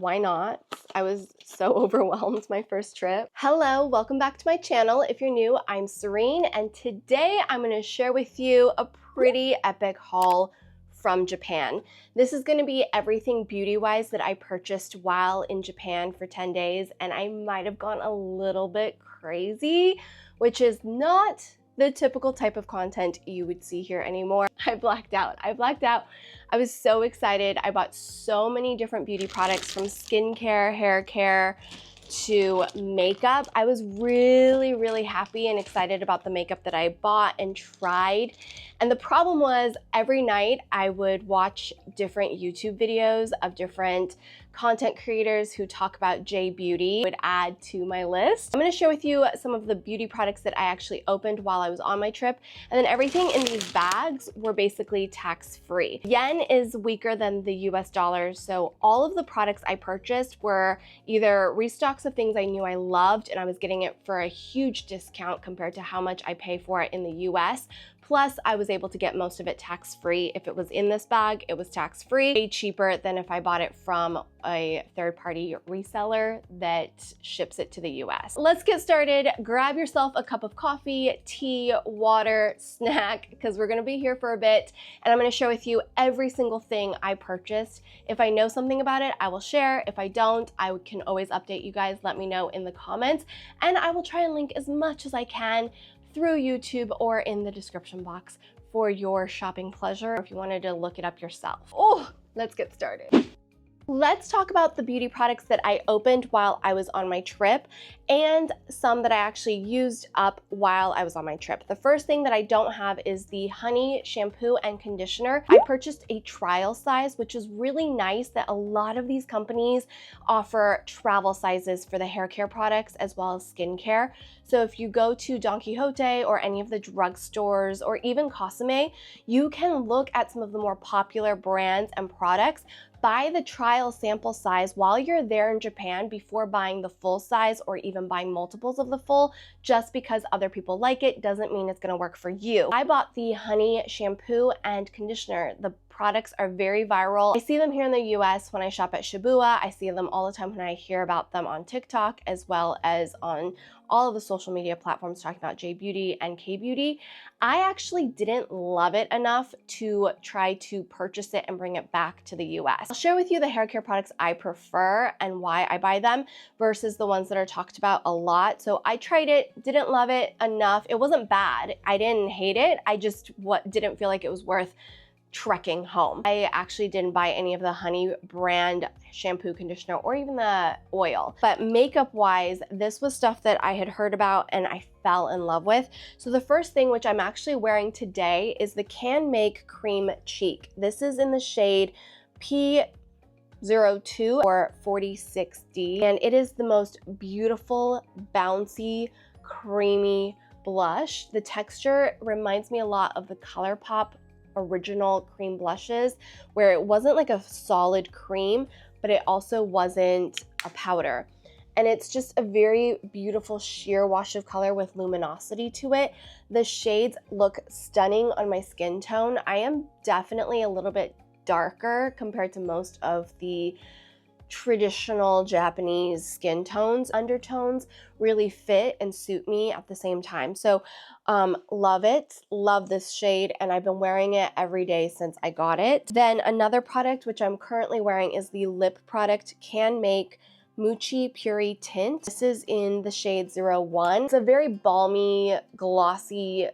Why not? I was so overwhelmed my first trip. Hello, welcome back to my channel. If you're new, I'm Serein, and today I'm going to share with you a pretty epic haul from Japan. This is going to be everything beauty-wise that I purchased while in Japan for 10 days, and I might have gone a little bit crazy, which is not the typical type of content you would see here anymore. I blacked out. I was so excited. I bought so many different beauty products, from skincare, hair care, to makeup. I was really happy and excited about the makeup that I bought and tried. And the problem was, every night I would watch different YouTube videos of different content creators who talk about J Beauty, would add to my list. I'm gonna share with you some of the beauty products that I actually opened while I was on my trip, and then everything in these bags were basically tax-free. Yen is weaker than the US dollar, so all of the products I purchased were either restocks of things I knew I loved and I was getting it for a huge discount compared to how much I pay for it in the US. Plus, I was able to get most of it tax-free. If it was in this bag, it was tax-free, way cheaper than if I bought it from a third-party reseller that ships it to the US. Let's get started. Grab yourself a cup of coffee, tea, water, snack, because we're gonna be here for a bit, and I'm gonna share with you every single thing I purchased. If I know something about it, I will share. If I don't, I can always update you guys. Let me know in the comments, and I will try and link as much as I can through YouTube or in the description box for your shopping pleasure if you wanted to look it up yourself. Oh, let's get started. Let's talk about the beauty products that I opened while I was on my trip, and some that I actually used up while I was on my trip. The first thing that I don't have is the Honey shampoo and conditioner. I purchased a trial size, which is really nice that a lot of these companies offer travel sizes for the hair care products as well as skincare. So if you go to Don Quixote or any of the drugstores or even Cosme, you can look at some of the more popular brands and products, buy the trial sample size while you're there in Japan before buying the full size or even buying multiples of the full. Just because other people like it doesn't mean it's gonna work for you. I bought the Honey shampoo and conditioner. The products are very viral. I see them here in the US when I shop at Shibuya. I see them all the time when I hear about them on TikTok, as well as on all of the social media platforms talking about J Beauty and K Beauty. I actually didn't love it enough to try to purchase it and bring it back to the US. I'll share with you the hair care products I prefer and why I buy them versus the ones that are talked about a lot. So I tried it, didn't love it enough. It wasn't bad. I didn't hate it. I just didn't feel like it was worth trekking home. I actually didn't buy any of the Honey brand shampoo, conditioner, or even the oil. But makeup wise, this was stuff that I had heard about and I fell in love with. So the first thing, which I'm actually wearing today, is the Can Make Cream Cheek. This is in the shade P02 or 46D, and it is the most beautiful, bouncy, creamy blush. The texture reminds me a lot of the ColourPop original cream blushes, where it wasn't like a solid cream, but it also wasn't a powder. And it's just a very beautiful sheer wash of color with luminosity to it. The shades look stunning on my skin tone. I am definitely a little bit darker compared to most of the traditional Japanese skin tones. Undertones really fit and suit me at the same time. So love it, love this shade, and I've been wearing it every day since I got it. Then another product which I'm currently wearing is the lip product Can Make Mochi Puri Tint. This is in the shade 01. It's a very balmy, glossy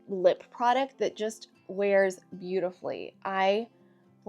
lip product that just wears beautifully. I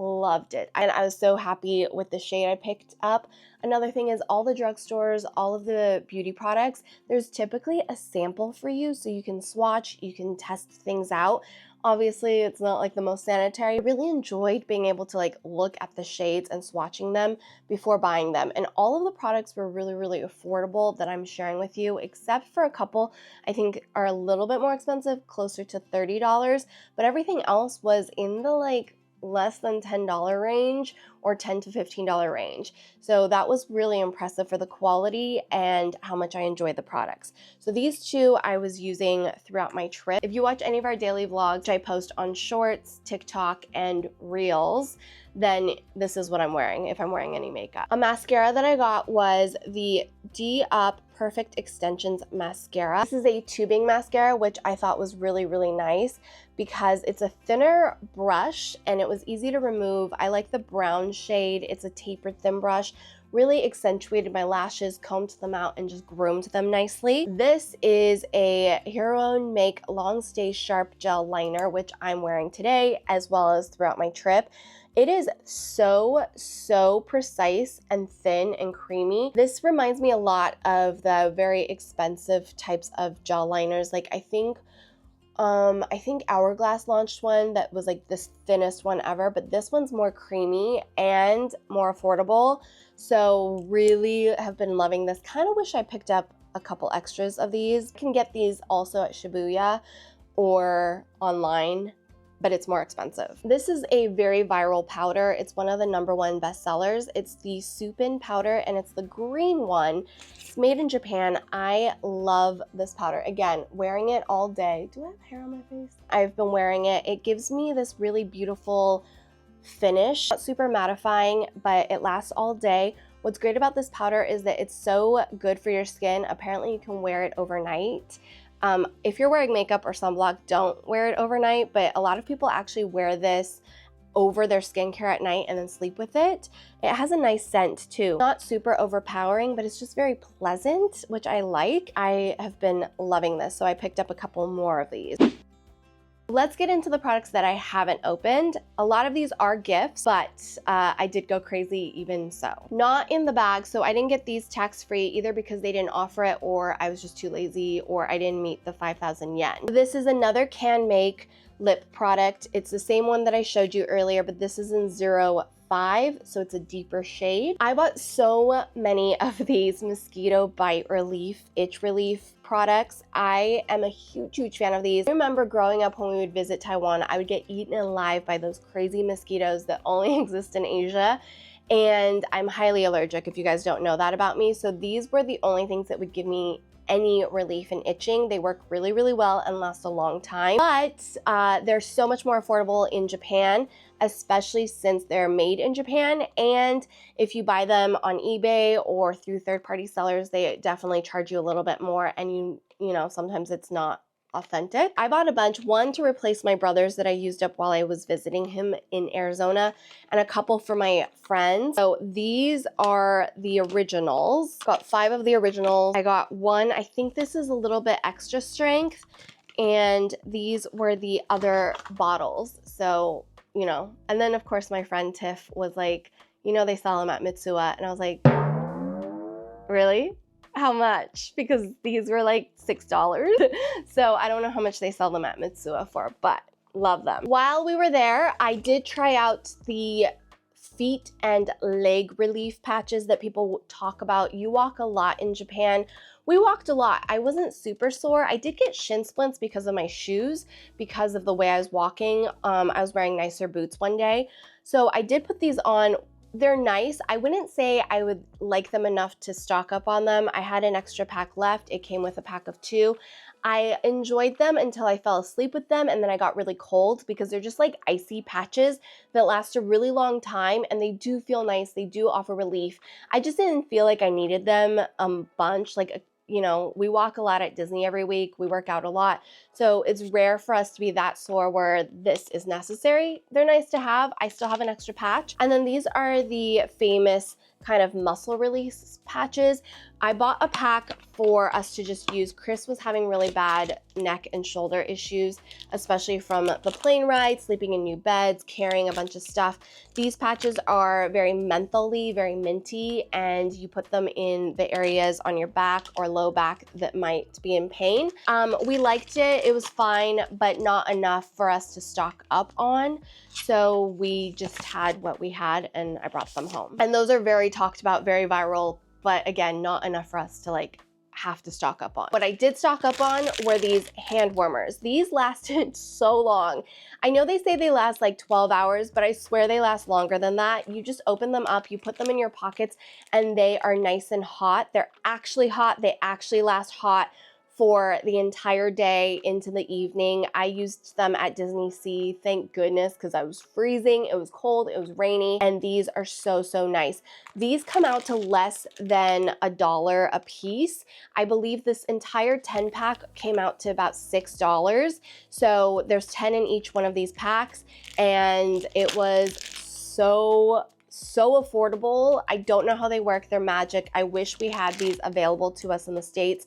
loved it, and I was so happy with the shade I picked up. Another thing is, all the drugstores, all of the beauty products, there's typically a sample for you so you can swatch, you can test things out. Obviously, it's not like the most sanitary. I really enjoyed being able to like look at the shades and swatching them before buying them. And all of the products were really affordable that I'm sharing with you, except for a couple I think are a little bit more expensive, closer to $30, but everything else was in the like less than $10 range or $10 to $15 range. So that was really impressive for the quality and how much I enjoyed the products. So these two I was using throughout my trip. If you watch any of our daily vlogs, which I post on Shorts, TikTok, and Reels, then this is what I'm wearing if I'm wearing any makeup. A mascara that I got was the D-Up Perfect Extensions Mascara. This is a tubing mascara, which I thought was really, really nice because it's a thinner brush and it was easy to remove. I like the brown shade. It's a tapered thin brush. Really accentuated my lashes, combed them out, and just groomed them nicely. This is a Hero and Make Long Stay Sharp Gel Liner, which I'm wearing today as well as throughout my trip. It is so precise and thin and creamy. This reminds me a lot of the very expensive types of gel liners. Like I think Hourglass launched one that was like this thinnest one ever, but this one's more creamy and more affordable. So really have been loving this. Kind of wish I picked up a couple extras of these. You can get these also at Shibuya or online, but it's more expensive. This is a very viral powder. It's one of the #1 bestsellers. It's the Supin powder and it's the green one. It's made in Japan. I love this powder. Again, wearing it all day. Do I have hair on my face? I've been wearing it. It gives me this really beautiful finish. Not super mattifying, but it lasts all day. What's great about this powder is that it's so good for your skin. Apparently you can wear it overnight. If you're wearing makeup or sunblock, don't wear it overnight, but a lot of people actually wear this over their skincare at night and then sleep with it. It has a nice scent too. Not super overpowering, but it's just very pleasant, which I like. I have been loving this, so I picked up a couple more of these. Let's get into the products that I haven't opened. A lot of these are gifts, but I did go crazy even so. Not in the bag, so I didn't get these tax-free either because they didn't offer it or I was just too lazy or I didn't meet the 5,000 yen. This is another Can Make lip product. It's the same one that I showed you earlier, but this is in 05, so it's a deeper shade. I bought so many of these mosquito bite relief, itch relief products. I am a huge fan of these. I remember growing up when we would visit Taiwan, I would get eaten alive by those crazy mosquitoes that only exist in Asia. And I'm highly allergic if you guys don't know that about me. So these were the only things that would give me any relief in itching. They work really well and last a long time, but they're so much more affordable in Japan, especially since they're made in Japan. And if you buy them on eBay or through third-party sellers, they definitely charge you a little bit more, and you know, sometimes it's not authentic. I bought a bunch, one to replace my brother's that I used up while I was visiting him in Arizona, and a couple for my friends. So these are the originals. Got 5 of the originals. I got one, I think this is a little bit extra strength, and these were the other bottles. So, you know, and then of course my friend Tiff was like, you know, they sell them at Mitsuwa, and I was like, really? How much? Because these were like $6. So I don't know how much they sell them at Mitsuwa for, but love them. While we were there, I did try out the feet and leg relief patches that people talk about. You walk a lot in Japan. We walked a lot. I wasn't super sore. I did get shin splints because of my shoes, because of the way I was walking. I was wearing nicer boots one day. So I did put these on. They're nice. I wouldn't say I would like them enough to stock up on them. I had an extra pack left. It came with a pack of 2. I enjoyed them until I fell asleep with them, and then I got really cold because they're just like icy patches that last a really long time, and they do feel nice. They do offer relief. I just didn't feel like I needed them a bunch. Like, you know, we walk a lot at Disney every week. We work out a lot. So it's rare for us to be that sore where this is necessary. They're nice to have. I still have an extra patch. And then these are the famous kind of muscle release patches. I bought a pack for us to just use. Chris was having really bad neck and shoulder issues, especially from the plane ride, sleeping in new beds, carrying a bunch of stuff. These patches are very mentholy, very minty, and you put them in the areas on your back or low back that might be in pain. We liked it. It was fine, but not enough for us to stock up on. So we just had what we had, and I brought them home. And those are very talked about, very viral, but again, not enough for us to like have to stock up on. What I did stock up on were these hand warmers. These lasted so long. I know they say they last like 12 hours, but I swear they last longer than that. You just open them up, you put them in your pockets, and they are nice and hot. They're actually hot. They actually last hot for the entire day into the evening. I used them at Disneysea, thank goodness, because I was freezing, it was cold, it was rainy, and these are so, so nice. These come out to less than $1 a piece. I believe this entire 10 pack came out to about $6. So there's 10 in each one of these packs, and it was so affordable. I don't know how they work. They're magic. I wish we had these available to us in the States.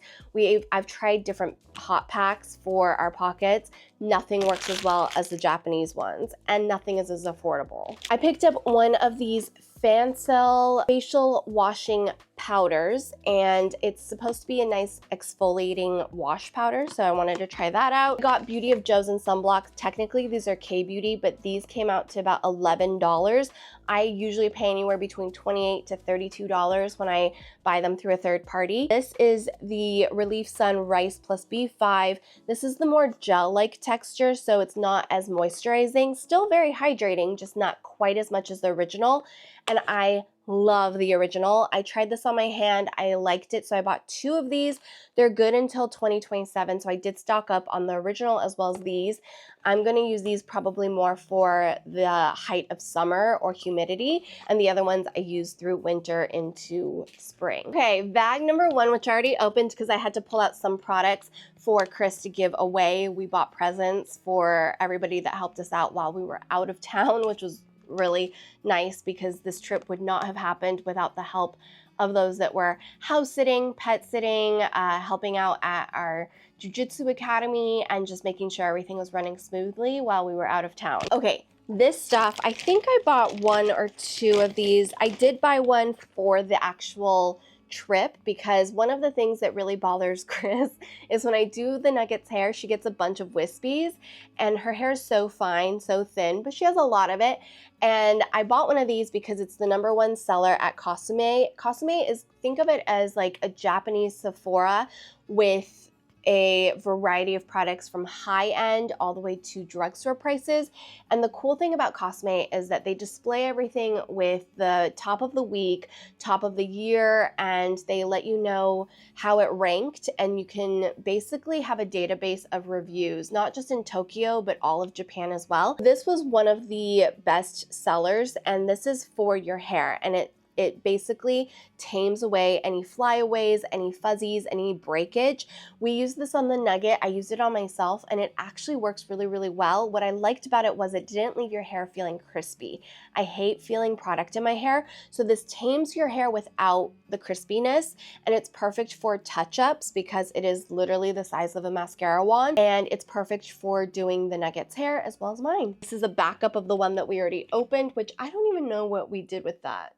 I've tried different hot packs for our pockets. Nothing works as well as the Japanese ones, and nothing is as affordable. I picked up one of these Fancel facial washing powders, and it's supposed to be a nice exfoliating wash powder, so I wanted to try that out. I got Beauty of Joe's and sunblocks. Technically these are K-Beauty, but these came out to about $11. I usually pay anywhere between $28 to $32 when I buy them through a third party. This is the Relief Sun Rice Plus B5. This is the more gel-like texture, so it's not as moisturizing. Still very hydrating, just not quite as much as the original. And I love the original. I tried this on my hand. I liked it, so I bought 2 of these. They're good until 2027, so I did stock up on the original as well as these. I'm going to use these probably more for the height of summer or humidity, and the other ones I use through winter into spring. Okay, bag number 1, which I already opened because I had to pull out some products for Chris to give away. We bought presents for everybody that helped us out while we were out of town, which was really nice because this trip would not have happened without the help of those that were house sitting, pet sitting, helping out at our jiu-jitsu academy, and just making sure everything was running smoothly while we were out of town. Okay, this stuff, I think I bought 1 or 2 of these. I did buy one for the actual trip because one of the things that really bothers Chris is when I do the Nugget's hair, she gets a bunch of wispies, and her hair is so fine, so thin, but she has a lot of it. And I bought one of these because it's the #1 seller at Cosme. Cosme is, think of it as like a Japanese Sephora with a variety of products from high-end all the way to drugstore prices. And the cool thing about Cosme is that they display everything with the top of the week, top of the year, and they let you know how it ranked, and you can basically have a database of reviews, not just in Tokyo, but all of Japan as well. This was one of the best sellers, and this is for your hair, and it basically tames away any flyaways, any fuzzies, any breakage. We use this on the Nugget. I used it on myself, and it actually works really, really well. What I liked about it was it didn't leave your hair feeling crispy. I hate feeling product in my hair, so this tames your hair without the crispiness, and it's perfect for touch-ups because it is literally the size of a mascara wand, and it's perfect for doing the Nugget's hair as well as mine. This is a backup of the one that we already opened, which I don't even know what we did with that.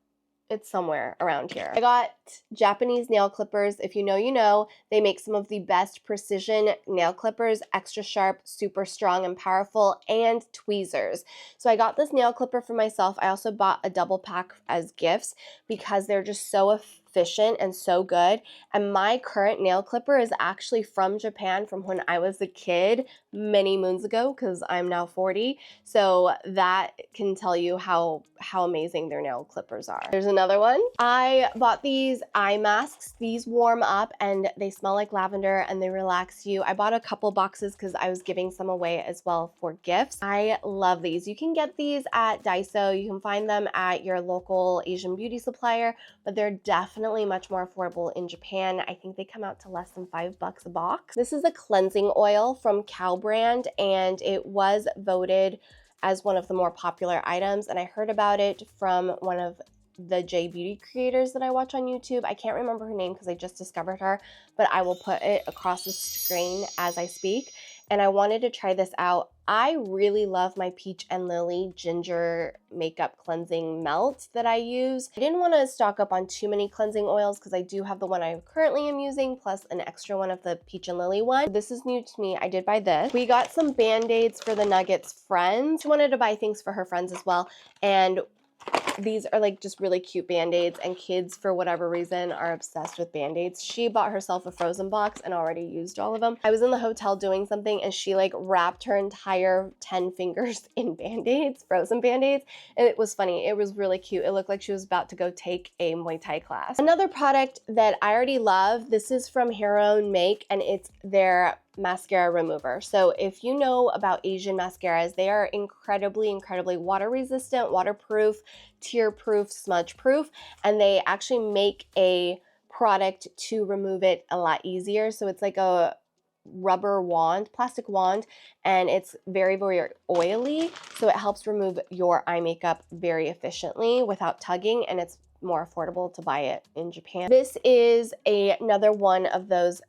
It's somewhere around here. I got Japanese nail clippers. If you know, you know. They make some of the best precision nail clippers, extra sharp, super strong and powerful, and tweezers. So I got this nail clipper for myself. I also bought a double pack as gifts because they're just so efficient and so good. And my current nail clipper is actually from Japan, from when I was a kid many moons ago, because I'm now 40. So that can tell you how amazing their nail clippers are. There's another one. I bought these eye masks. These warm up and they smell like lavender and they relax you. I bought a couple boxes because I was giving some away as well for gifts. I love these. You can get these at Daiso. You can find them at your local Asian beauty supplier, but they're definitely much more affordable in Japan. I think they come out to less than $5 a box. This is a cleansing oil from Cow brand, and it was voted as one of the more popular items, and I heard about it from one of the J beauty creators that I watch on YouTube. I can't remember her name because I just discovered her, but I will put it across the screen as I speak. And I wanted to try this out. I really love my Peach and Lily ginger makeup cleansing melt that I use. I didn't want to stock up on too many cleansing oils because I do have the one I currently am using plus an extra one of the Peach and Lily one. This is new to me. I did buy this. We got some Band-Aids for the Nuggets friends. She wanted to buy things for her friends as well, and These are like just really cute Band-Aids, and kids for whatever reason are obsessed with Band-Aids. She bought herself a frozen box and already used all of them. I was in the hotel doing something and she like wrapped her entire 10 fingers in Band-Aids, frozen Band-Aids. And it was funny. It was really cute. It looked like she was about to go take a Muay Thai class. Another product that I already love, this is from Hair Own Make, and it's their mascara remover. So if you know about Asian mascaras, they are incredibly water resistant, waterproof, tear proof, smudge proof, and they actually make a product to remove it a lot easier. So it's like a rubber wand, plastic wand, and it's very oily, so it helps remove your eye makeup very efficiently without tugging, and it's more affordable to buy it in Japan. This is another one of those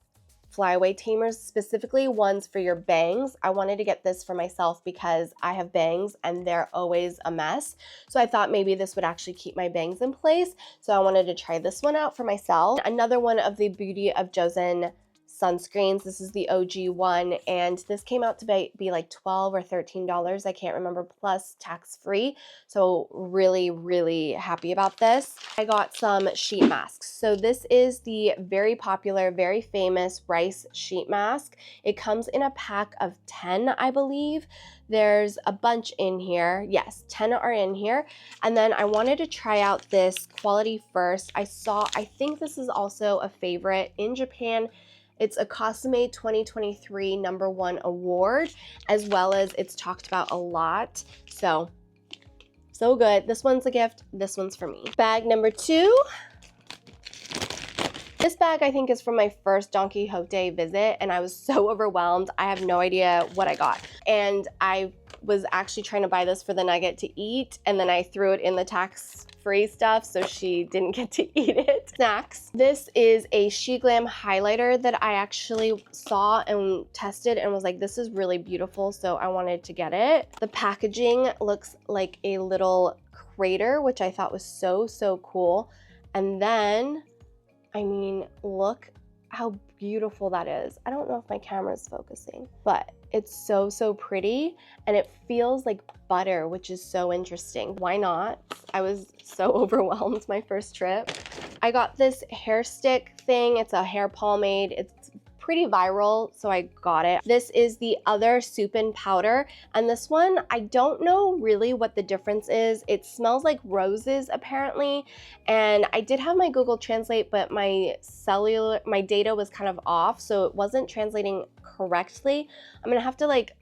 flyaway tamers, specifically ones for your bangs. I wanted to get this for myself because I have bangs and they're always a mess. So I thought maybe this would actually keep my bangs in place. So I wanted to try this one out for myself. Another one of the Beauty of Joseon sunscreens. This is the OG one, and this came out to be like $12 or $13. I can't remember, plus tax free. So really happy about this. I got some sheet masks. So this is the very popular, very famous rice sheet mask. It comes in a pack of 10, I believe. There's a bunch in here. Yes, 10 are in here. And then I wanted to try out this Quality First. I think this is also a favorite in Japan. It's a Cosme 2023 #1 award, as well as it's talked about a lot. So good. This one's a gift. This one's for me. Bag number 2. This bag I think is from my first Don Quixote visit, and I was so overwhelmed. I have no idea what I got. And I was actually trying to buy this for the Nugget to eat, and then I threw it in the tax-free stuff, so she didn't get to eat it. Snacks. This is a She Glam highlighter that I actually saw and tested and was like, this is really beautiful, so I wanted to get it. The packaging looks like a little crater, which I thought was so cool. And then, I mean, look how beautiful that is. I don't know if my camera's focusing, but it's so pretty, and it feels like butter, which is so interesting. Why not? I was so overwhelmed my first trip. I got this hair stick thing. It's a hair pomade. It's pretty viral, so I got it. This is the other Supin powder, and this one, I don't know really what the difference is. It smells like roses apparently, and I did have my Google Translate, but my data was kind of off, so it wasn't translating correctly. I'm gonna have to like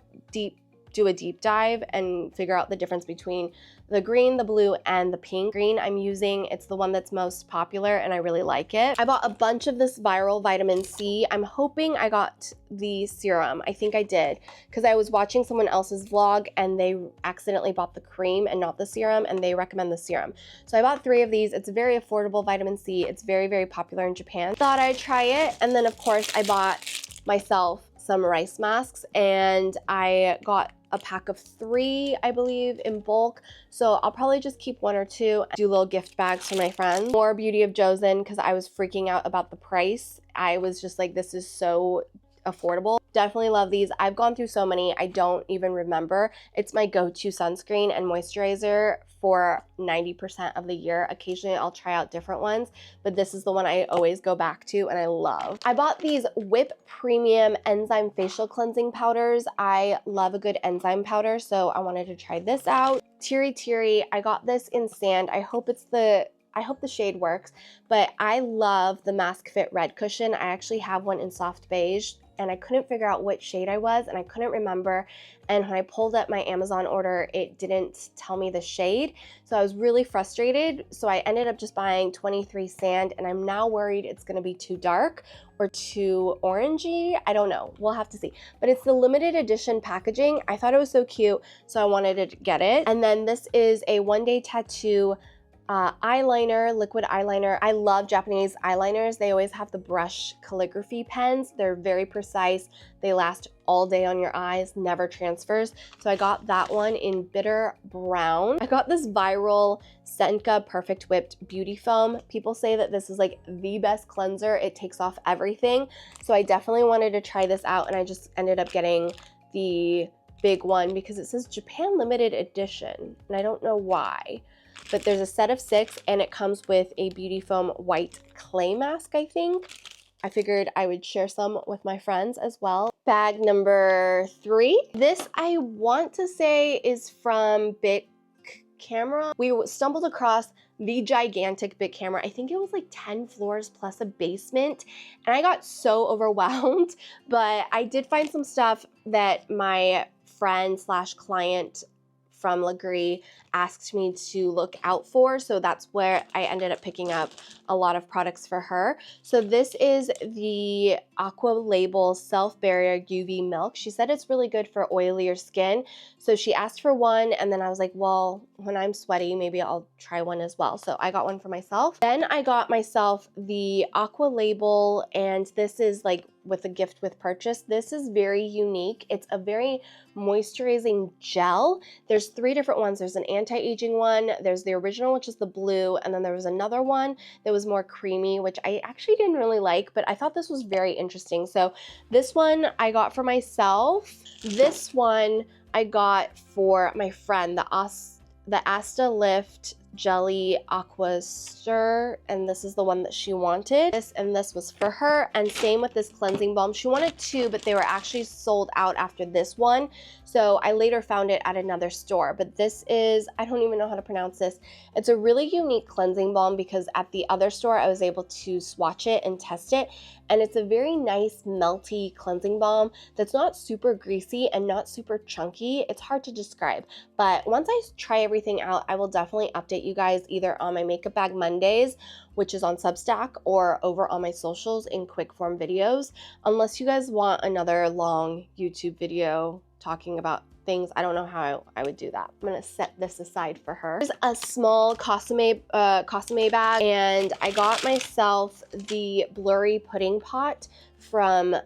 do a deep dive and figure out the difference between the green, the blue, and the pink. Green I'm using, it's the one that's most popular, and I really like it. I bought a bunch of this viral vitamin C. I'm hoping I got the serum. I think I did, because I was watching someone else's vlog and they accidentally bought the cream and not the serum, and they recommend the serum. So I bought 3 of these. It's a very affordable vitamin C. It's very popular in Japan. Thought I'd try it, and then of course I bought myself some rice masks, and I got a pack of 3, I believe, in bulk. So I'll probably just keep 1 or 2, do little gift bags for my friends. More Beauty of Joseon, because I was freaking out about the price. I was just like, this is so affordable. Definitely love these. I've gone through so many, I don't even remember. It's my go-to sunscreen and moisturizer for 90% of the year. Occasionally I'll try out different ones, but this is the one I always go back to and I love. I bought these Whip Premium Enzyme Facial Cleansing Powders. I love a good enzyme powder, so I wanted to try this out. Teary Teary, I got this in sand. I hope the shade works, but I love the Mask Fit Red Cushion. I actually have one in soft beige, and I couldn't figure out what shade I was, and I couldn't remember. And when I pulled up my Amazon order, it didn't tell me the shade. So I was really frustrated. So I ended up just buying 23 sand, and I'm now worried it's gonna be too dark or too orangey. I don't know, we'll have to see. But it's the limited edition packaging. I thought it was so cute, so I wanted to get it. And then this is a One Day Tattoo eyeliner, liquid eyeliner. I love Japanese eyeliners. They always have the brush calligraphy pens. They're very precise. They last all day on your eyes, never transfers. So I got that one in bitter brown. I got this viral Senka Perfect Whipped Beauty Foam. People say that this is like the best cleanser. It takes off everything. So I definitely wanted to try this out, and I just ended up getting the big one because it says Japan limited edition, and I don't know why. but there's a set of 6 and it comes with a Beauty Foam white clay mask, I think. I figured I would share some with my friends as well. Bag number 3. This I want to say is from Bic Camera. We stumbled across the gigantic Bic Camera. I think it was like 10 floors plus a basement, and I got so overwhelmed, but I did find some stuff that my friend slash client from Lagree asked me to look out for, so that's where I ended up picking up a lot of products for her. So this is the Aqua Label Self Barrier UV Milk. She said it's really good for oilier skin, so she asked for one, and then I was like, well, when I'm sweaty, maybe I'll try one as well. So I got one for myself. Then I got myself the Aqua Label, and this is like with a gift with purchase. This is very unique. It's a very moisturizing gel. There's 3 different ones. There's an anti-aging one, there's the original, which is the blue, and then there was another one that was more creamy, which I actually didn't really like, but I thought this was very interesting. So this one I got for myself. This one I got for my friend, the Asta Lift Jelly Aqua Stir, and this is the one that she wanted. This was for her, and same with this cleansing balm. She wanted 2, but they were actually sold out after this one, so I later found it at another store. But this is, I don't even know how to pronounce this. It's a really unique cleansing balm because at the other store I was able to swatch it and test it, and it's a very nice melty cleansing balm that's not super greasy and not super chunky. It's hard to describe, but once I try everything out, I will definitely update you guys either on my Makeup Bag Mondays, which is on Substack, or over on my socials in quick form videos, unless you guys want another long YouTube video talking about things. I don't know how I would do that. I'm gonna set this aside for her. There's a small Cosme bag, and I got myself the blurry pudding pot from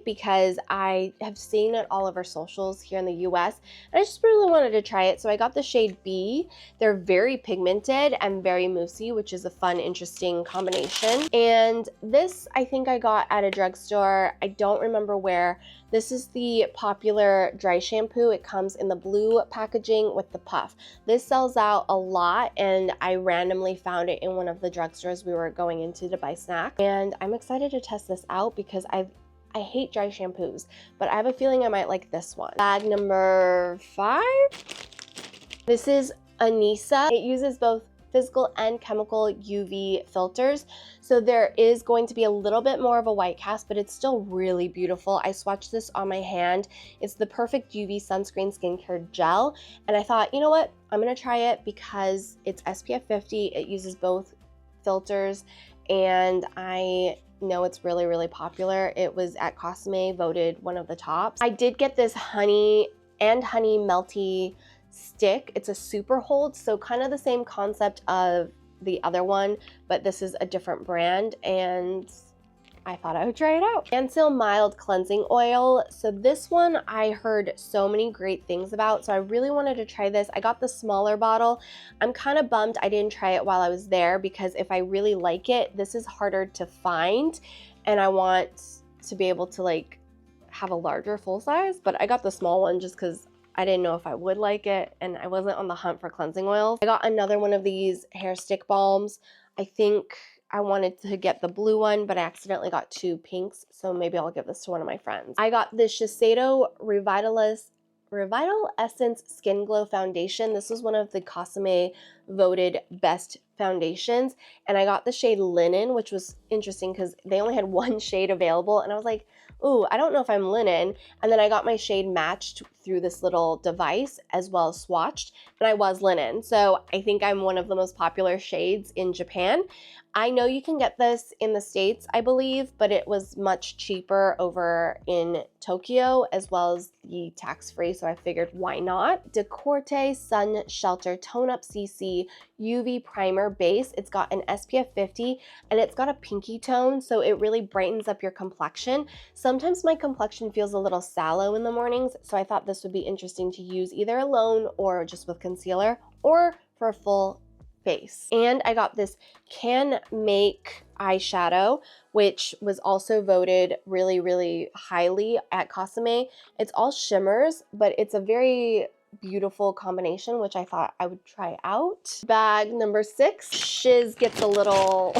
because I have seen it all over socials here in the US, and I just really wanted to try it. So I got the shade B. They're very pigmented and very moussey, which is a fun, interesting combination. And this I think I got at a drugstore. I don't remember where. This is the popular dry shampoo. It comes in the blue packaging with the puff. This sells out a lot, and I randomly found it in one of the drugstores we were going into to buy snacks. And I'm excited to test this out because I hate dry shampoos, but I have a feeling I might like this one. Bag number 5. This is Anisa. It uses both physical and chemical UV filters, so there is going to be a little bit more of a white cast, but it's still really beautiful. I swatched this on my hand. It's the perfect UV sunscreen skincare gel, and I thought, you know what, I'm gonna try it because it's SPF 50. It uses both filters, and I know it's really, really popular. It was at Cosme voted one of the tops. I did get this honey melty stick. It's a super hold, so kind of the same concept of the other one, but this is a different brand, and I thought I would try it out. Ansil Mild Cleansing Oil. So this one I heard so many great things about, so I really wanted to try this. I got the smaller bottle. I'm kind of bummed I didn't try it while I was there, because if I really like it, this is harder to find, and I want to be able to like have a larger full size, but I got the small one just because I didn't know if I would like it, and I wasn't on the hunt for cleansing oils. I got another one of these hair stick balms. I think I wanted to get the blue one, but I accidentally got 2 pinks, so maybe I'll give this to one of my friends. I got the Shiseido Revital Essence Skin Glow Foundation. This was one of the Cosme voted best foundations, and I got the shade Linen, which was interesting because they only had 1 shade available, and I was like, ooh, I don't know if I'm linen. And then I got my shade matched through this little device as well as swatched, and I was linen. So I think I'm one of the most popular shades in Japan. I know you can get this in the States, I believe, but it was much cheaper over in Tokyo, as well as the tax-free, so I figured why not. Decorte Sun Shelter Tone Up CC UV Primer Base. It's got an SPF 50, and it's got a pinky tone, so it really brightens up your complexion. Sometimes my complexion feels a little sallow in the mornings, so I thought this would be interesting to use either alone or just with concealer, or for a full face. And I got this Can Make eyeshadow, which was also voted really, really highly at Cosme. It's all shimmers, but it's a very beautiful combination, which I thought I would try out. Bag number 6, shiz gets a little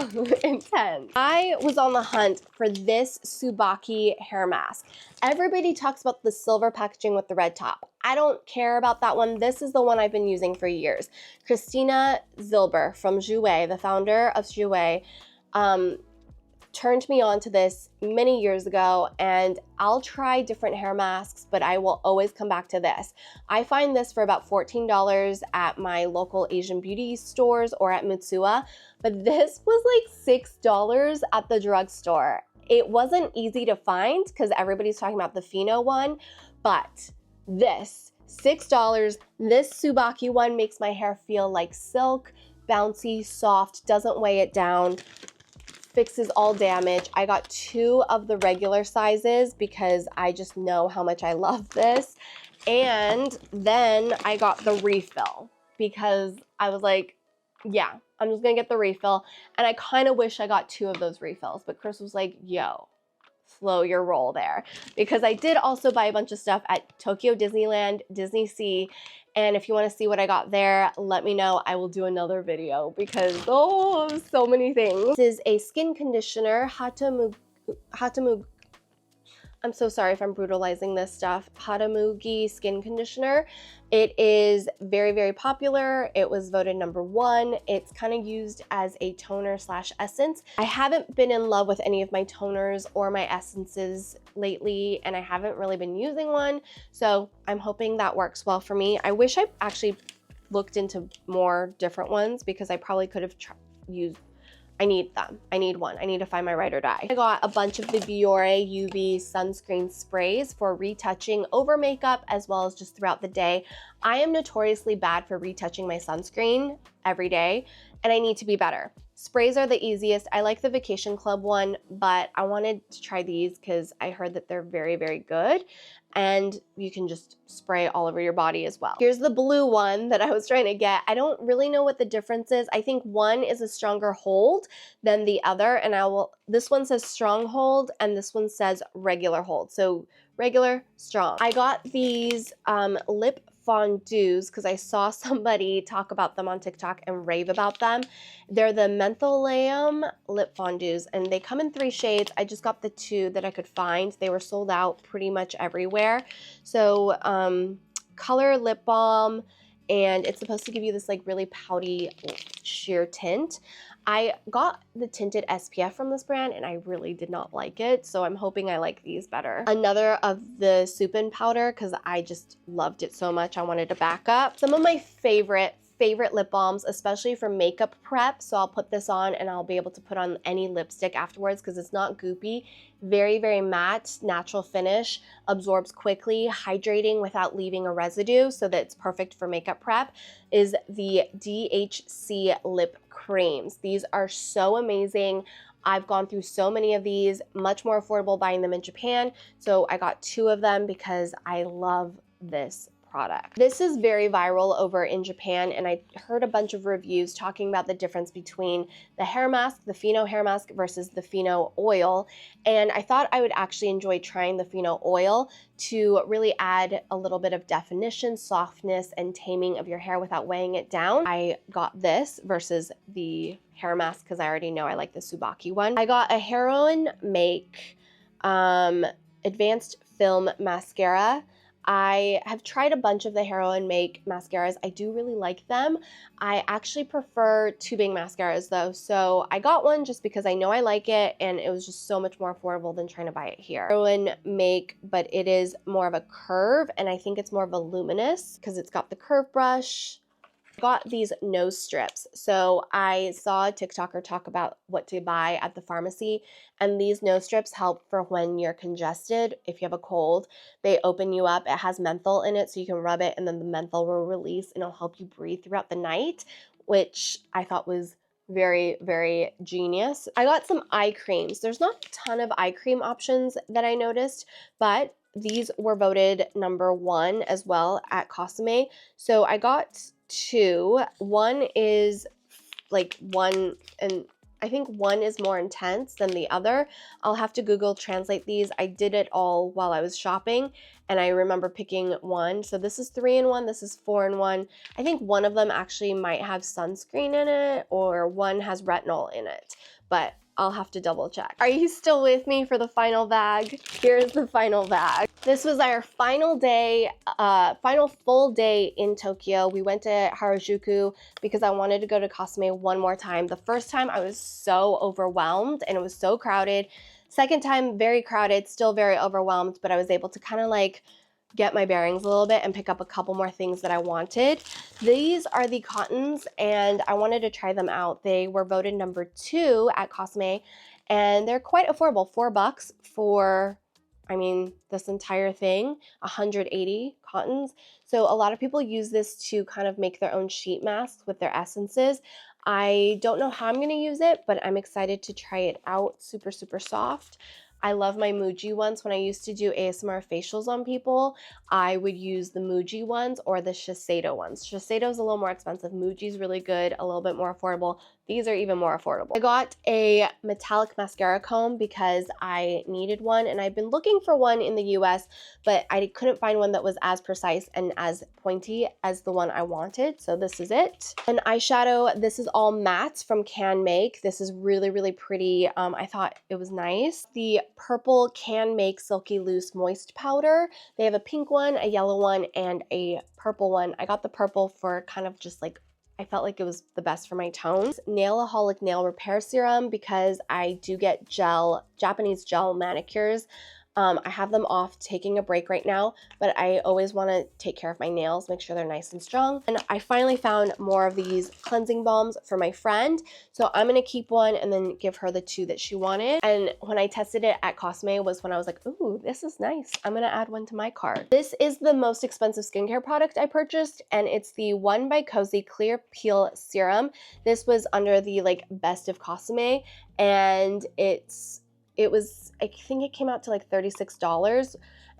intense. I was on the hunt for this Tsubaki hair mask. Everybody talks about the silver packaging with the red top. I don't care about that one. This is the one I've been using for years. Christina Zilber from Jouer, the founder of Jouer, turned me on to this many years ago, and I'll try different hair masks, but I will always come back to this. I find this for about $14 at my local Asian beauty stores or at Mitsuwa, but this was like $6 at the drugstore. It wasn't easy to find because everybody's talking about the Fino one, but this, $6, this Tsubaki one makes my hair feel like silk, bouncy, soft, doesn't weigh it down, fixes all damage. I got 2 of the regular sizes because I just know how much I love this. And then I got the refill because I was like, yeah, I'm just gonna get the refill. And I kind of wish I got 2 of those refills, but Chris was like, yo, slow your roll there. Because I did also buy a bunch of stuff at Tokyo Disneyland, Disneysea, and if you want to see what I got there, let me know. I will do another video because, oh, so many things. This is a skin conditioner, I'm so sorry if I'm brutalizing this stuff, Hatamugi skin conditioner. It is very, very popular. It was voted #1. It's kind of used as a toner slash essence. I haven't been in love with any of my toners or my essences lately, and I haven't really been using one. So I'm hoping that works well for me. I wish I actually looked into more different ones because I probably could have used, I need them. I need one. I need to find my ride or die. I got a bunch of the Biore UV sunscreen sprays for retouching over makeup as well as just throughout the day. I am notoriously bad for retouching my sunscreen every day, and I need to be better. Sprays are the easiest. I like the Vacation Club one, but I wanted to try these because I heard that they're very, very good. And you can just spray all over your body as well. Here's the blue one that I was trying to get. I don't really know what the difference is. I think one is a stronger hold than the other, and this one says strong hold and this one says regular hold. So regular, strong. I got these lip fondues because I saw somebody talk about them on TikTok and rave about them. They're the Mentholatum lip fondues, and they come in 3 shades. I just got the 2 that I could find. They were sold out pretty much everywhere. So color lip balm, and it's supposed to give you this like really pouty sheer tint. I got the tinted SPF from this brand and I really did not like it, so I'm hoping I like these better. Another of the Supin powder because I just loved it so much I wanted to back up. Some of my favorite lip balms, especially for makeup prep, so I'll put this on and I'll be able to put on any lipstick afterwards because it's not goopy. Very, very matte, natural finish, absorbs quickly, hydrating without leaving a residue, so that it's perfect for makeup prep, is the DHC lip creams. These are so amazing. I've gone through so many of these, much more affordable buying them in Japan, so I got 2 of them because I love this product. This is very viral over in Japan, and I heard a bunch of reviews talking about the difference between the hair mask, the Fino hair mask versus the Fino oil, and I thought I would actually enjoy trying the Fino oil to really add a little bit of definition, softness, and taming of your hair without weighing it down. I got this versus the hair mask because I already know I like the Tsubaki one. I got a Heroin Make Advanced Film Mascara. I have tried a bunch of the Heroin Make mascaras. I do really like them. I actually prefer tubing mascaras though, so I got one just because I know I like it and it was just so much more affordable than trying to buy it here. Heroin Make, but it is more of a curve and I think it's more voluminous because it's got the curve brush. Got these nose strips. So I saw a TikToker talk about what to buy at the pharmacy, and these nose strips help for when you're congested. If you have a cold, they open you up. It has menthol in it, so you can rub it and then the menthol will release and it'll help you breathe throughout the night, which I thought was very, very genius. I got some eye creams. There's not a ton of eye cream options that I noticed, but these were voted #1 as well at Cosme. So I got 2. One is like 1 and I think one is more intense than the other. I'll have to Google translate these. I did it all while I was shopping, and I remember picking one. So this is 3-in-1, this is 4-in-1. I think one of them actually might have sunscreen in it, or one has retinol in it, but I'll have to double check. Are you still with me for the final bag? Here's the final bag. This was our final day, final full day in Tokyo. We went to Harajuku because I wanted to go to Cosme one more time. The first time I was so overwhelmed and it was so crowded. Second time, very crowded, still very overwhelmed, but I was able to kind of like get my bearings a little bit and pick up a couple more things that I wanted. These are the cottons, and I wanted to try them out. They were voted number 2 at Cosme, and they're quite affordable. $4 for, I mean, this entire thing, 180 cottons. So a lot of people use this to kind of make their own sheet masks with their essences. I don't know how I'm gonna use it, but I'm excited to try it out. Super, super soft. I love my Muji ones. When I used to do ASMR facials on people, I would use the Muji ones or the Shiseido ones. Shiseido's a little more expensive. Muji's really good, a little bit more affordable. These are even more affordable. I got a metallic mascara comb because I needed one, and I've been looking for one in the US, but I couldn't find one that was as precise and as pointy as the one I wanted, so this is it. An eyeshadow, this is all matte from Can Make. This is really, really pretty. I thought it was nice. The purple Can Make Silky Loose Moist Powder. They have a pink one, a yellow one, and a purple one. I got the purple for kind of just like, I felt like it was the best for my tones. Nailaholic Nail Repair Serum, because I do get Japanese gel manicures. I have them off, taking a break right now, but I always want to take care of my nails, make sure they're nice and strong. And I finally found more of these cleansing balms for my friend. So I'm going to keep one and then give her the 2 that she wanted. And when I tested it at Cosme was when I was like, ooh, this is nice. I'm going to add one to my cart. This is the most expensive skincare product I purchased, and it's the One by Cozy Clear Peel Serum. This was under the like best of Cosme, and it was, I think it came out to like $36,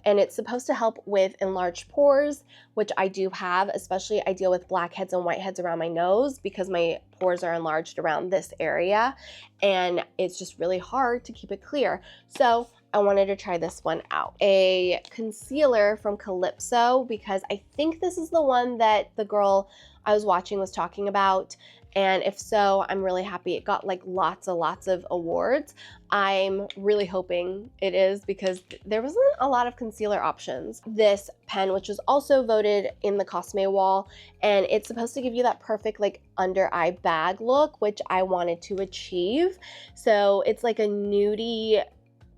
and it's supposed to help with enlarged pores, which I do have. Especially I deal with blackheads and whiteheads around my nose because my pores are enlarged around this area, and it's just really hard to keep it clear. So I wanted to try this one out. A concealer from Calypso, because I think this is the one that the girl I was watching was talking about. And if so, I'm really happy. It got like lots of awards. I'm really hoping it is, because there wasn't a lot of concealer options. This pen, which was also voted in the Cosme wall, and it's supposed to give you that perfect like under eye bag look, which I wanted to achieve. So it's like a nudie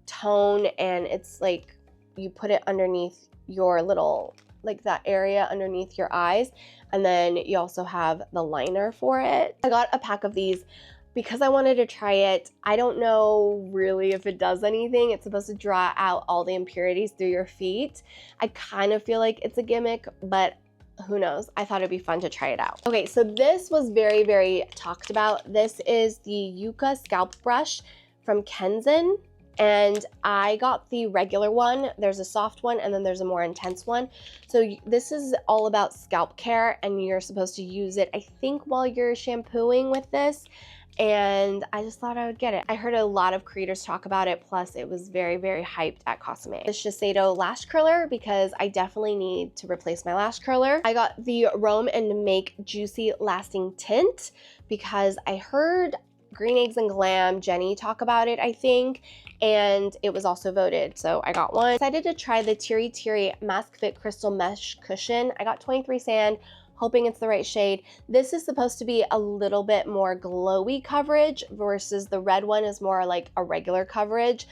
tone, and it's like you put it underneath your little, like that area underneath your eyes, and then you also have the liner for it. I got a pack of these because I wanted to try it. I don't know really if it does anything. It's supposed to draw out all the impurities through your feet. I kind of feel like it's a gimmick, but who knows? I thought it'd be fun to try it out. Okay, so this was very, very talked about. This is the Yuka scalp brush from Kenzen. And I got the regular one. There's a soft one, and then there's a more intense one. So this is all about scalp care, and you're supposed to use it, I think, while you're shampooing with this. And I just thought I would get it. I heard a lot of creators talk about it, plus it was very, very hyped at Cosme. The Shiseido lash curler, because I definitely need to replace my lash curler. I got the Roam and Make Juicy Lasting Tint, because I heard Green Eggs and Glam Jenny talk about it, I think, and it was also voted, so I got one. Decided to try the Tiri Tiri Mask Fit Crystal Mesh Cushion. I got 23 sand, hoping it's the right shade. This is supposed to be a little bit more glowy coverage versus the red one is more like a regular coverage,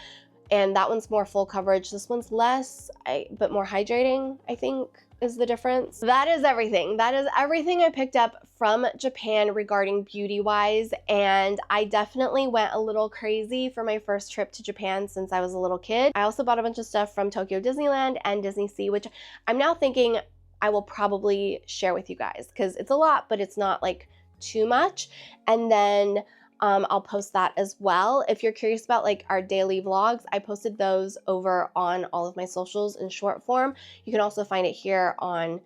and that one's more full coverage. This one's less, but more hydrating, I think, is the difference. That is everything. That is everything I picked up from Japan regarding beauty-wise, and I definitely went a little crazy for my first trip to Japan since I was a little kid. I also bought a bunch of stuff from Tokyo Disneyland and Disneysea, which I'm now thinking I will probably share with you guys, because it's a lot, but it's not like too much. And then I'll post that as well. If you're curious about like our daily vlogs, I posted those over on all of my socials in short form. You can also find it here on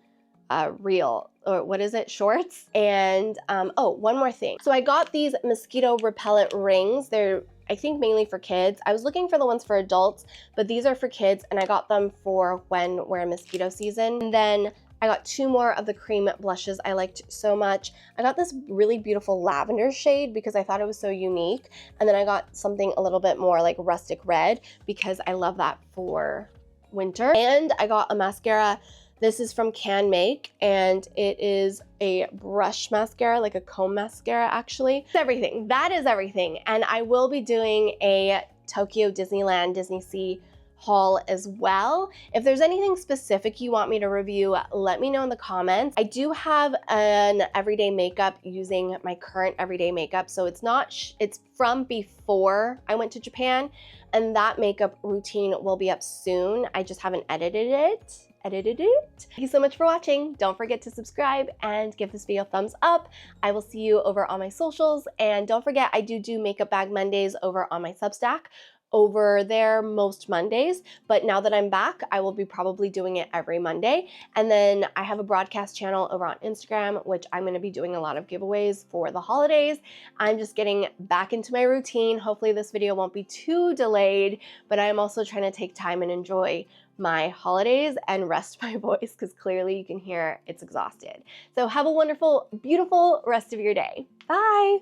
reel, or what is it, shorts. And oh, one more thing. So I got these mosquito repellent rings. They're, I think, mainly for kids. I was looking for the ones for adults, but these are for kids, and I got them for when we're in mosquito season. And then I got 2 more of the cream blushes I liked so much. I got this really beautiful lavender shade because I thought it was so unique. And then I got something a little bit more like rustic red because I love that for winter. And I got a mascara. This is from Can Make, and it is a brush mascara, like a comb mascara actually. It's everything. That is everything. And I will be doing a Tokyo Disneyland Disneysea haul as well. If there's anything specific you want me to review, let me know in the comments. I do have an everyday makeup using my current everyday makeup, so it's not, it's from before I went to Japan, and that makeup routine will be up soon. I just haven't edited it. Thank you so much for watching. Don't forget to subscribe and give this video a thumbs up. I will see you over on my socials, and don't forget I do Makeup Bag Mondays over on my Substack. Over there most Mondays, but now that I'm back, I will be probably doing it every Monday. And then I have a broadcast channel over on Instagram, which I'm going to be doing a lot of giveaways for the holidays. I'm just getting back into my routine. Hopefully this video won't be too delayed, but I'm also trying to take time and enjoy my holidays and rest my voice because clearly you can hear it's exhausted. So have a wonderful, beautiful rest of your day. Bye.